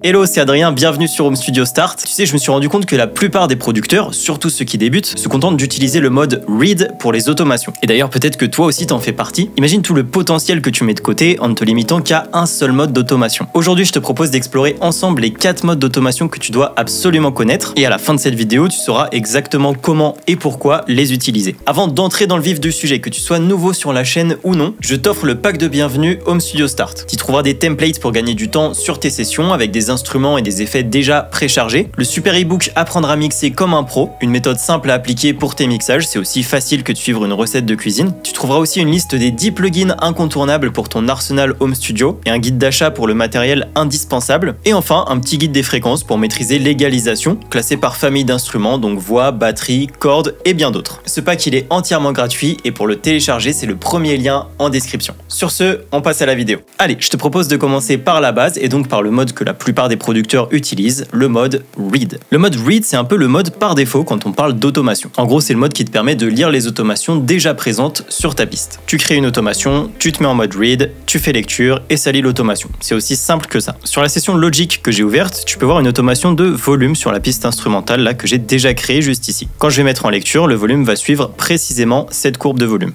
Hello, c'est Adrien, bienvenue sur Home Studio Start. Tu sais, je me suis rendu compte que la plupart des producteurs, surtout ceux qui débutent, se contentent d'utiliser le mode Read pour les automations. Et d'ailleurs, peut-être que toi aussi t'en fais partie. Imagine tout le potentiel que tu mets de côté en ne te limitant qu'à un seul mode d'automation. Aujourd'hui, je te propose d'explorer ensemble les 4 modes d'automation que tu dois absolument connaître. Et à la fin de cette vidéo, tu sauras exactement comment et pourquoi les utiliser. Avant d'entrer dans le vif du sujet, que tu sois nouveau sur la chaîne ou non, je t'offre le pack de bienvenue Home Studio Start. Tu trouveras des templates pour gagner du temps sur tes sessions avec des instruments et des effets déjà préchargés, le super ebook Apprendre à mixer comme un pro, une méthode simple à appliquer pour tes mixages, c'est aussi facile que de suivre une recette de cuisine. Tu trouveras aussi une liste des 10 plugins incontournables pour ton arsenal Home Studio et un guide d'achat pour le matériel indispensable. Et enfin, un petit guide des fréquences pour maîtriser l'égalisation, classé par famille d'instruments, donc voix, batterie, cordes et bien d'autres. Ce pack, il est entièrement gratuit et pour le télécharger, c'est le premier lien en description. Sur ce, on passe à la vidéo. Allez, je te propose de commencer par la base et donc par le mode que la plupart des producteurs utilisent, le mode Read. Le mode Read, c'est un peu le mode par défaut quand on parle d'automation. En gros, c'est le mode qui te permet de lire les automations déjà présentes sur ta piste. Tu crées une automation, tu te mets en mode Read, tu fais lecture et ça lit l'automation. C'est aussi simple que ça. Sur la session Logic que j'ai ouverte, tu peux voir une automation de volume sur la piste instrumentale là que j'ai déjà créée juste ici. Quand je vais mettre en lecture, le volume va suivre précisément cette courbe de volume.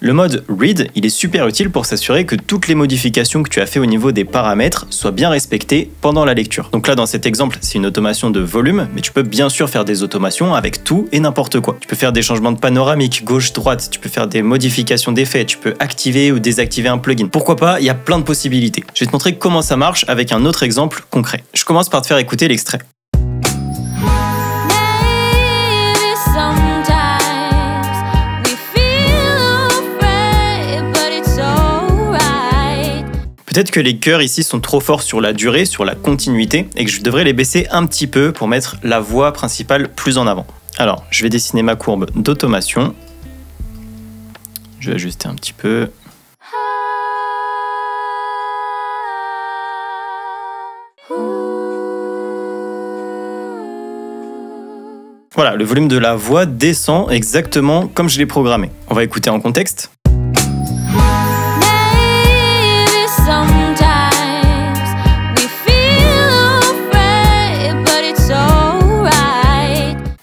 Le mode Read, il est super utile pour s'assurer que toutes les modifications que tu as fait au niveau des paramètres soient bien respectées pendant la lecture. Donc là, dans cet exemple, c'est une automation de volume, mais tu peux bien sûr faire des automations avec tout et n'importe quoi. Tu peux faire des changements de panoramique, gauche-droite, tu peux faire des modifications d'effets, tu peux activer ou désactiver un plugin. Pourquoi pas, il y a plein de possibilités. Je vais te montrer comment ça marche avec un autre exemple concret. Je commence par te faire écouter l'extrait. Peut-être que les chœurs ici sont trop forts sur la durée, sur la continuité, et que je devrais les baisser un petit peu pour mettre la voix principale plus en avant. Alors, je vais dessiner ma courbe d'automation. Je vais ajuster un petit peu. Voilà, le volume de la voix descend exactement comme je l'ai programmé. On va écouter en contexte.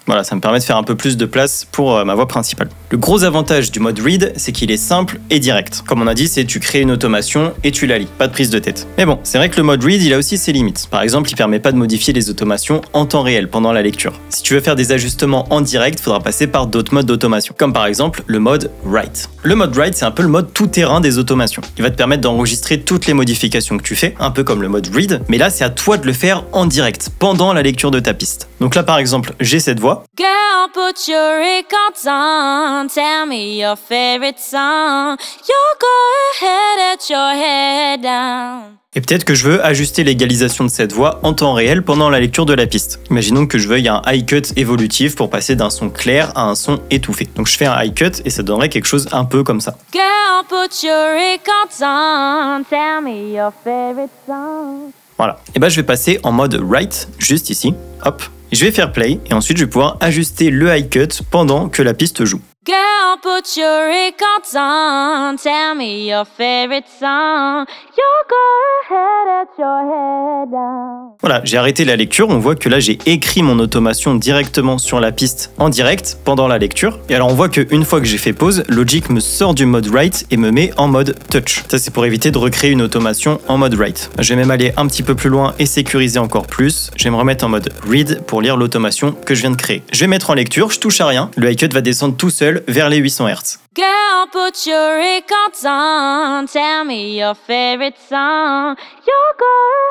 Voilà, ça me permet de faire un peu plus de place pour ma voix principale. Le gros avantage du mode Read, c'est qu'il est simple et direct. Comme on a dit, c'est tu crées une automation et tu la lis, pas de prise de tête. Mais bon, c'est vrai que le mode Read, il a aussi ses limites. Par exemple, il permet pas de modifier les automations en temps réel pendant la lecture. Si tu veux faire des ajustements en direct, il faudra passer par d'autres modes d'automation, comme par exemple le mode Write. Le mode Write, c'est un peu le mode tout-terrain des automations. Il va te permettre d'enregistrer toutes les modifications que tu fais, un peu comme le mode Read, mais là, c'est à toi de le faire en direct, pendant la lecture de ta piste. Donc là, par exemple, j'ai cette voix. Girl, put your records on, tell me your favorite song. You go ahead, let your head down. Et peut-être que je veux ajuster l'égalisation de cette voix en temps réel pendant la lecture de la piste. Imaginons que je veuille un high cut évolutif pour passer d'un son clair à un son étouffé. Donc je fais un high cut et ça donnerait quelque chose un peu comme ça. Girl, put your records on, tell me your favorite song. Voilà. Et ben je vais passer en mode Write, juste ici. Hop. Je vais faire play et ensuite je vais pouvoir ajuster le high cut pendant que la piste joue. Girl, put your records on, tell me your favorite song. You go ahead, let your head down. Voilà, j'ai arrêté la lecture, on voit que là j'ai écrit mon automation directement sur la piste en direct pendant la lecture. Et alors on voit qu'une fois que j'ai fait pause, Logic me sort du mode Write et me met en mode Touch. Ça c'est pour éviter de recréer une automation en mode Write. Je vais même aller un petit peu plus loin et sécuriser encore plus. Je vais me remettre en mode Read pour lire l'automation que je viens de créer. Je vais mettre en lecture, je touche à rien, le high cut va descendre tout seul vers les 800 Hz. Girl, put your records on, tell me your favorite song. You go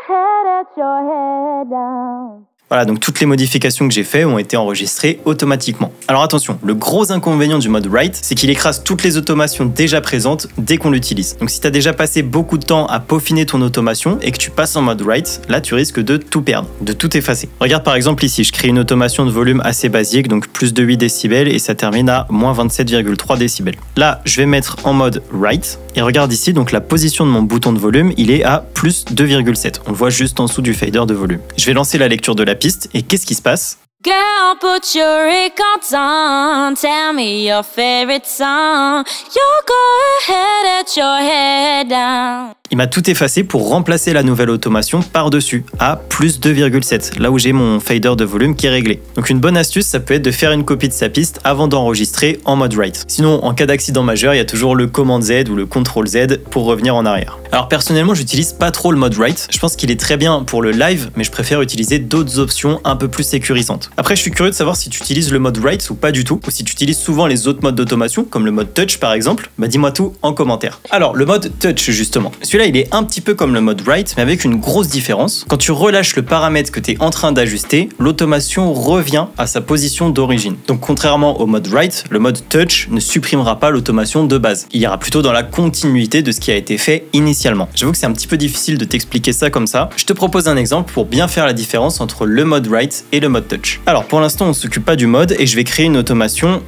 ahead, let your head down. Voilà, donc toutes les modifications que j'ai faites ont été enregistrées automatiquement. Alors attention, le gros inconvénient du mode Write, c'est qu'il écrase toutes les automations déjà présentes dès qu'on l'utilise. Donc si tu as déjà passé beaucoup de temps à peaufiner ton automation et que tu passes en mode Write, là tu risques de tout perdre, de tout effacer. Regarde par exemple ici, je crée une automation de volume assez basique, donc plus de 8 décibels et ça termine à moins 27,3 décibels. Là, je vais mettre en mode Write et regarde ici, donc la position de mon bouton de volume, il est à plus 2,7. On le voit juste en dessous du fader de volume. Je vais lancer la lecture de la piste et qu'est-ce qui se passe ? Girl, put your records on. Tell me your favorite song. You go ahead, at your head down. Il m'a tout effacé pour remplacer la nouvelle automation par-dessus, à plus 2,7, là où j'ai mon fader de volume qui est réglé. Donc une bonne astuce, ça peut être de faire une copie de sa piste avant d'enregistrer en mode write. Sinon, en cas d'accident majeur, il y a toujours le Command Z ou le Ctrl Z pour revenir en arrière. Alors personnellement, j'utilise pas trop le mode write. Je pense qu'il est très bien pour le live, mais je préfère utiliser d'autres options un peu plus sécurisantes. Après, je suis curieux de savoir si tu utilises le mode write ou pas du tout, ou si tu utilises souvent les autres modes d'automation, comme le mode touch par exemple. Bah dis-moi tout en commentaire. Alors, le mode touch justement. Celui-là, il est un petit peu comme le mode write, mais avec une grosse différence. Quand tu relâches le paramètre que tu es en train d'ajuster, l'automation revient à sa position d'origine. Donc contrairement au mode write, le mode touch ne supprimera pas l'automation de base. Il ira plutôt dans la continuité de ce qui a été fait initialement. J'avoue que c'est un petit peu difficile de t'expliquer ça comme ça. Je te propose un exemple pour bien faire la différence entre le mode write et le mode touch. Alors pour l'instant, on ne s'occupe pas du mode et je vais créer une automation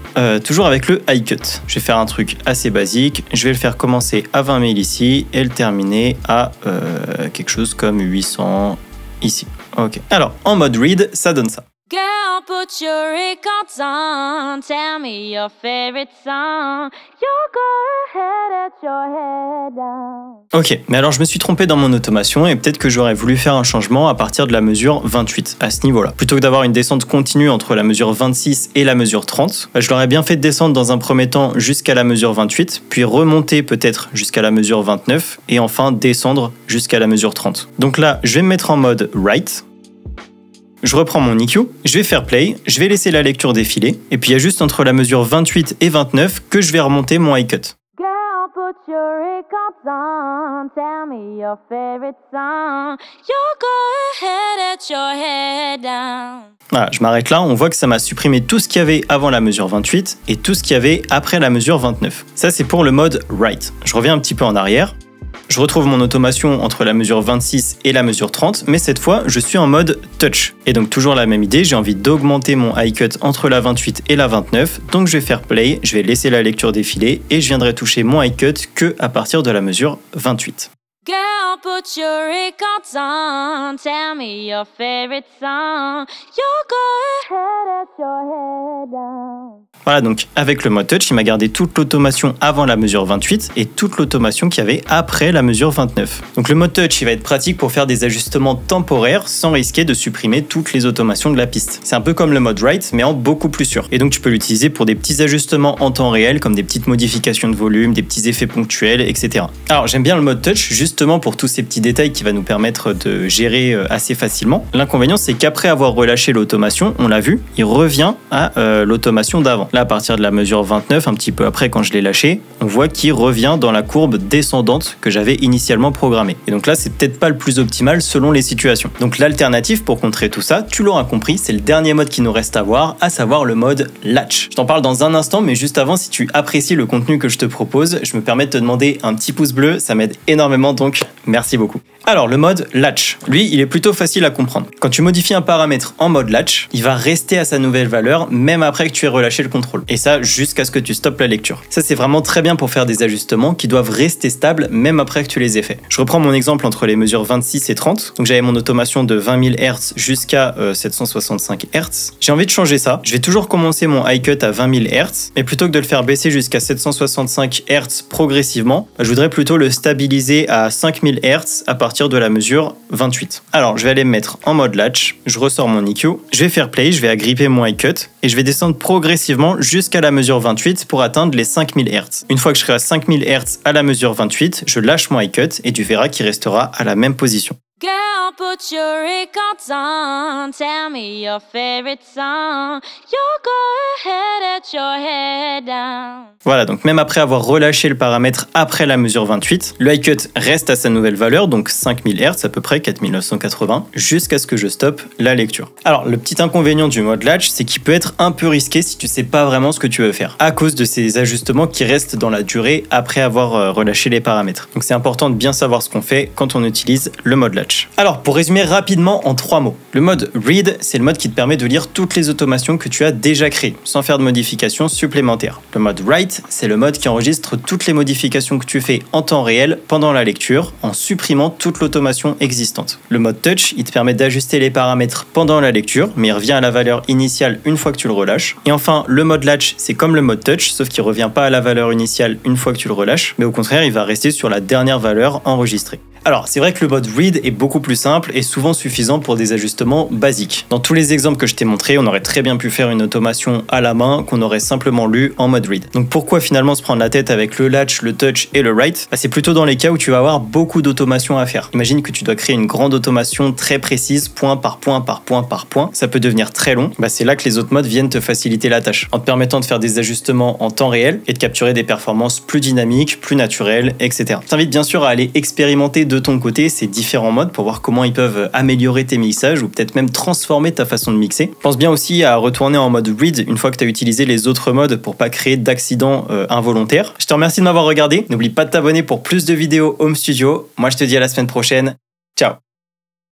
toujours avec le high cut. Je vais faire un truc assez basique. Je vais le faire commencer à 20 000 ici et le terminer à quelque chose comme 800 ici. Ok. Alors, en mode read, ça donne ça. Girl, put your records on. Tell me your favorite song. You go ahead, at your head down. Ok, mais alors je me suis trompé dans mon automation et peut-être que j'aurais voulu faire un changement à partir de la mesure 28 à ce niveau-là. Plutôt que d'avoir une descente continue entre la mesure 26 et la mesure 30, je l'aurais bien fait descendre dans un premier temps jusqu'à la mesure 28, puis remonter peut-être jusqu'à la mesure 29 et enfin descendre jusqu'à la mesure 30. Donc là, je vais me mettre en mode write. Je reprends mon EQ, je vais faire play, je vais laisser la lecture défiler, et puis il y a juste entre la mesure 28 et 29 que je vais remonter mon high cut. Girl, put your records on. Tell me your favorite song. You go ahead, at your head down. Voilà, je m'arrête là, on voit que ça m'a supprimé tout ce qu'il y avait avant la mesure 28 et tout ce qu'il y avait après la mesure 29. Ça c'est pour le mode write. Je reviens un petit peu en arrière. Je retrouve mon automation entre la mesure 26 et la mesure 30, mais cette fois, je suis en mode touch. Et donc toujours la même idée, j'ai envie d'augmenter mon high cut entre la 28 et la 29, donc je vais faire play, je vais laisser la lecture défiler et je viendrai toucher mon high cut que à partir de la mesure 28. Girl, put your records on. Tell me your favorite song. You go ahead, at your head down. Voilà, donc avec le mode touch, il m'a gardé toute l'automation avant la mesure 28 et toute l'automation qu'il y avait après la mesure 29. Donc le mode touch, il va être pratique pour faire des ajustements temporaires sans risquer de supprimer toutes les automations de la piste. C'est un peu comme le mode write, mais en beaucoup plus sûr. Et donc tu peux l'utiliser pour des petits ajustements en temps réel, comme des petites modifications de volume, des petits effets ponctuels, etc. Alors j'aime bien le mode touch justement pour tous ces petits détails qui va nous permettre de gérer assez facilement. L'inconvénient, c'est qu'après avoir relâché l'automation, on l'a vu, il revient à l'automation d'avant. Là, à partir de la mesure 29, un petit peu après quand je l'ai lâché, on voit qu'il revient dans la courbe descendante que j'avais initialement programmée. Et donc là, c'est peut-être pas le plus optimal selon les situations. Donc l'alternative pour contrer tout ça, tu l'auras compris, c'est le dernier mode qui nous reste à voir, à savoir le mode latch. Je t'en parle dans un instant, mais juste avant, si tu apprécies le contenu que je te propose, je me permets de te demander un petit pouce bleu, ça m'aide énormément, donc merci beaucoup. Alors le mode latch, lui, il est plutôt facile à comprendre. Quand tu modifies un paramètre en mode latch, il va rester à sa nouvelle valeur même après que tu aies relâché le contrôle. Et ça, jusqu'à ce que tu stoppes la lecture. Ça, c'est vraiment très bien pour faire des ajustements qui doivent rester stables même après que tu les aies faits. Je reprends mon exemple entre les mesures 26 et 30. Donc j'avais mon automation de 20 000 Hz jusqu'à 765 Hz. J'ai envie de changer ça. Je vais toujours commencer mon high cut à 20 000 Hz, mais plutôt que de le faire baisser jusqu'à 765 Hz progressivement, je voudrais plutôt le stabiliser à 5000 Hz à partir de la mesure 28. Alors, je vais aller me mettre en mode latch, je ressors mon EQ, je vais faire play, je vais agripper mon high cut et je vais descendre progressivement jusqu'à la mesure 28 pour atteindre les 5000 Hz. Une fois que je serai à 5000 Hz à la mesure 28, je lâche mon high cut et tu verras qu'il restera à la même position. Girl, put your records on. Tell me your favorite song. You go ahead, at your head down. Voilà, donc même après avoir relâché le paramètre après la mesure 28, le high cut reste à sa nouvelle valeur, donc 5000 Hz à peu près, 4980, jusqu'à ce que je stoppe la lecture. Alors, le petit inconvénient du mode latch, c'est qu'il peut être un peu risqué si tu sais pas vraiment ce que tu veux faire, à cause de ces ajustements qui restent dans la durée après avoir relâché les paramètres. Donc c'est important de bien savoir ce qu'on fait quand on utilise le mode latch. Alors Alors pour résumer rapidement en 3 mots, le mode Read, c'est le mode qui te permet de lire toutes les automations que tu as déjà créées, sans faire de modifications supplémentaires. Le mode Write, c'est le mode qui enregistre toutes les modifications que tu fais en temps réel pendant la lecture, en supprimant toute l'automation existante. Le mode Touch, il te permet d'ajuster les paramètres pendant la lecture, mais il revient à la valeur initiale une fois que tu le relâches. Et enfin, le mode Latch, c'est comme le mode Touch, sauf qu'il revient pas à la valeur initiale une fois que tu le relâches, mais au contraire, il va rester sur la dernière valeur enregistrée. Alors, c'est vrai que le mode Read est beaucoup plus simple et souvent suffisant pour des ajustements basiques. Dans tous les exemples que je t'ai montrés, on aurait très bien pu faire une automation à la main qu'on aurait simplement lu en mode Read. Donc pourquoi finalement se prendre la tête avec le Latch, le Touch et le Write ? C'est plutôt dans les cas où tu vas avoir beaucoup d'automations à faire. Imagine que tu dois créer une grande automation très précise, point par point par point par point. Ça peut devenir très long. C'est là que les autres modes viennent te faciliter la tâche, en te permettant de faire des ajustements en temps réel et de capturer des performances plus dynamiques, plus naturelles, etc. Je t'invite bien sûr à aller expérimenter de ton côté ces différents modes pour voir comment ils peuvent améliorer tes mixages ou peut-être même transformer ta façon de mixer. Pense bien aussi à retourner en mode Read une fois que tu as utilisé les autres modes pour pas créer d'accidents involontaires. Je te remercie de m'avoir regardé. N'oublie pas de t'abonner pour plus de vidéos Home Studio. Moi je te dis à la semaine prochaine. Ciao.